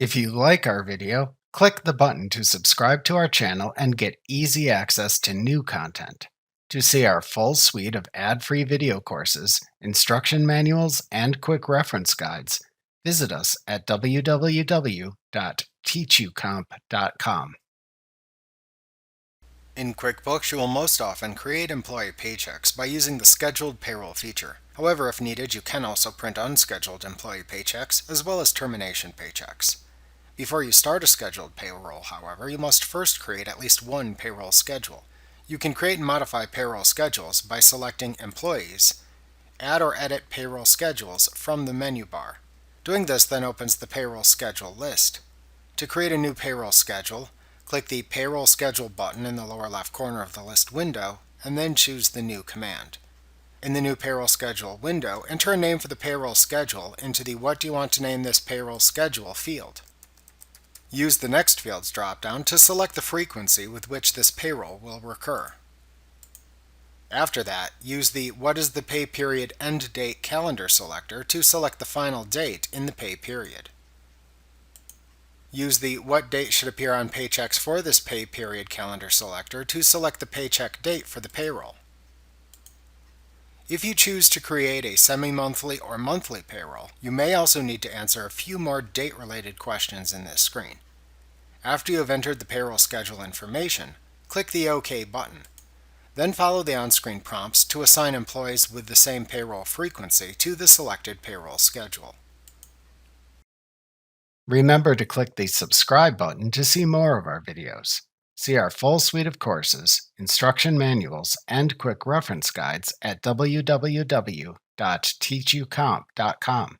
If you like our video, click the button to subscribe to our channel and get easy access to new content. To see our full suite of ad-free video courses, instruction manuals, and quick reference guides, visit us at www.teachucomp.com. In QuickBooks, you will most often create employee paychecks by using the Scheduled Payroll feature. However, if needed, you can also print unscheduled employee paychecks as well as termination paychecks. Before you start a scheduled payroll, however, you must first create at least one payroll schedule. You can create and modify payroll schedules by selecting Employees, Add or Edit Payroll Schedules from the menu bar. Doing this then opens the payroll schedule list. To create a new payroll schedule, click the Payroll Schedule button in the lower left corner of the list window, and then choose the New command. In the new Payroll Schedule window, enter a name for the payroll schedule into the What do you want to name this payroll schedule field. Use the Next Fields drop-down to select the frequency with which this payroll will recur. After that, use the What is the pay period end date calendar selector to select the final date in the pay period. Use the What date should appear on paychecks for this pay period calendar selector to select the paycheck date for the payroll. If you choose to create a semi-monthly or monthly payroll, you may also need to answer a few more date-related questions in this screen. After you have entered the payroll schedule information, click the OK button. Then follow the on-screen prompts to assign employees with the same payroll frequency to the selected payroll schedule. Remember to click the subscribe button to see more of our videos. See our full suite of courses, instruction manuals, and quick reference guides at www.teachucomp.com.